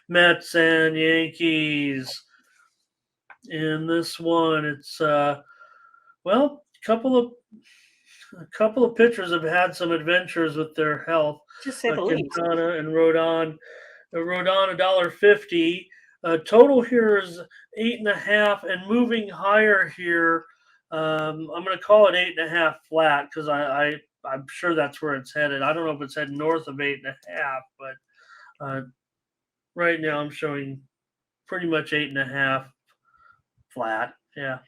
Mets and Yankees. In this one, it's well, a couple of pitchers have had some adventures with their health. To say the least. Quintana and Rodon. Rodon $1.50. Total here is 8.5, and moving higher here. I'm going to call it 8.5 flat because I'm sure that's where it's headed. I don't know if it's heading north of 8.5, but right now I'm showing pretty much 8.5 flat. Yeah.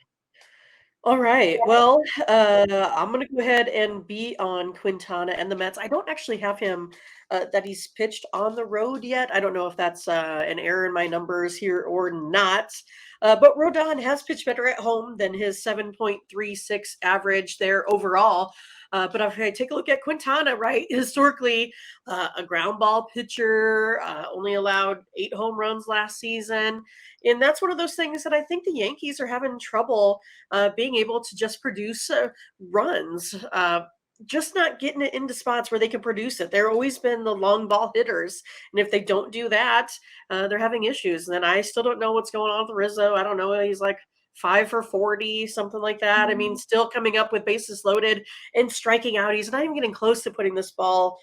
All right. Well, I'm going to go ahead and be on Quintana and the Mets. I don't actually have him that he's pitched on the road yet. I don't know if that's an error in my numbers here or not. But Rodon has pitched better at home than his 7.36 average there overall. But if I take a look at Quintana, right, historically, a ground ball pitcher, only allowed 8 home runs last season. And that's one of those things that I think the Yankees are having trouble being able to just produce runs, just not getting it into spots where they can produce it. They're always been the long ball hitters. And if they don't do that, they're having issues. And then I still don't know what's going on with Rizzo. I don't know. He's like 5 for 40, something like that. I mean, still coming up with bases loaded and striking out. He's not even getting close to putting this ball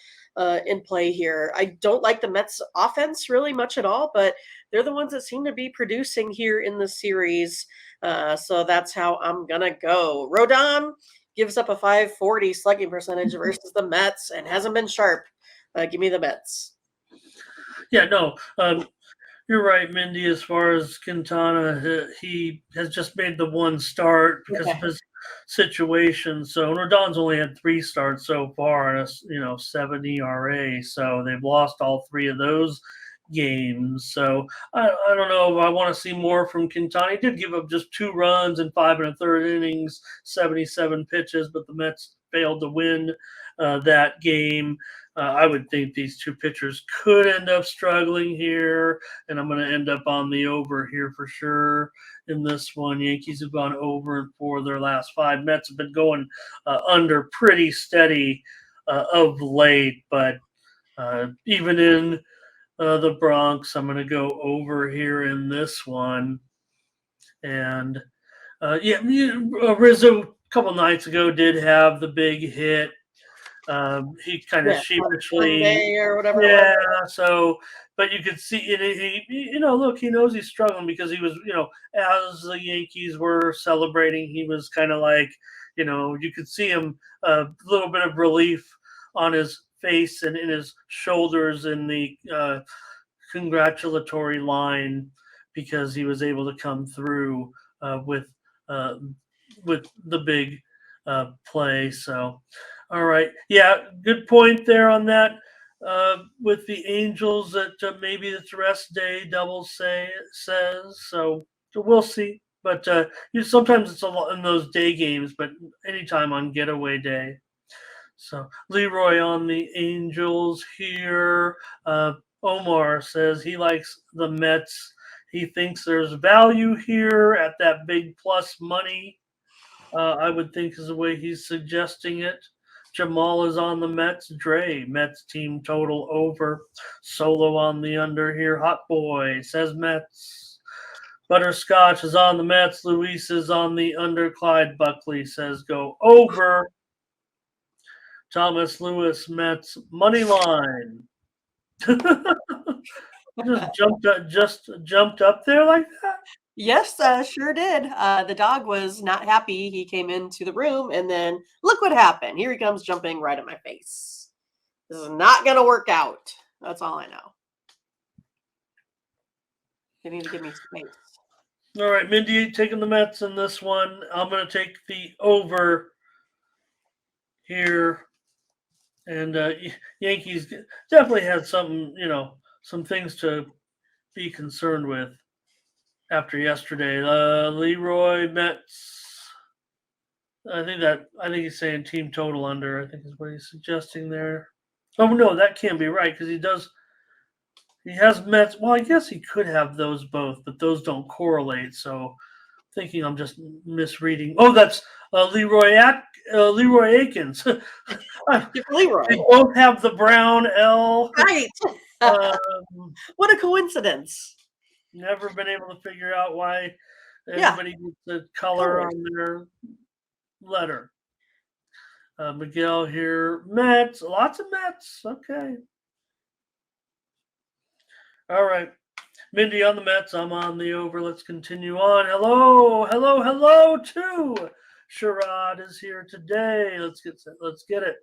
in play here. I don't like the Mets offense really much at all, but they're the ones that seem to be producing here in the series. So that's how I'm going to go. Rodon gives up a 540 slugging percentage versus the Mets and hasn't been sharp. Give me the Mets. Yeah, no, you're right, Mindy. As far as Quintana, he has just made the one start because of his situation. So Rodon's only had 3 starts so far, and a 7 ERA. So they've lost all 3 of those games. So I don't know if I want to see more from Quintana. He did give up just 2 runs in 5 1/3 innings, 77 pitches, but the Mets failed to win that game. I would think these 2 pitchers could end up struggling here, and I'm going to end up on the over here for sure in this one. Yankees have gone over for their last 5. Mets have been going under pretty steady of late, but even in the Bronx, I'm going to go over here in this one. And Rizzo a couple nights ago did have the big hit. He kind of sheepishly, Sunday or whatever. yeah. So, but you could see it. Look, he knows he's struggling because he was, as the Yankees were celebrating, he was kind of like, you could see him a little bit of relief on his face and in his shoulders in the congratulatory line because he was able to come through with the big play. So. All right. Yeah, good point there on that. With the Angels, that maybe it's rest day. Double says so. We'll see. But sometimes it's a lot in those day games, but anytime on getaway day. So Leroy on the Angels here. Omar says he likes the Mets. He thinks there's value here at that big plus money. I would think is the way he's suggesting it. Jamal is on the Mets. Dre, Mets team total over. Solo on the under here. Hot boy says Mets. Butterscotch is on the Mets. Luis is on the under. Clyde Buckley says go over. Thomas Lewis, Mets money line. just jumped up there like that. Yes, sure did. The dog was not happy. He came into the room, and then look what happened. Here he comes jumping right at my face. This is not going to work out. That's all I know. You need to give me space. All right, Mindy taking the Mets in this one. I'm going to take the over here. And Yankees definitely had some things to be concerned with after yesterday. Leroy Mets. I think he's saying team total under. I think is what he's suggesting there. Oh no, that can't be right because he has Mets. Well, I guess he could have those both, but those don't correlate. So, thinking I'm just misreading. Oh, that's Leroy Akins. Leroy. They both have the brown L. Right. What a coincidence. Never been able to figure out why Yeah. anybody gets the color Colors. on their letter. Miguel here, Mets, lots of Mets. Okay. All right. Mindy on the Mets. I'm on the over. Let's continue on. Hello. Too. Sherrod is here today. Let's get it.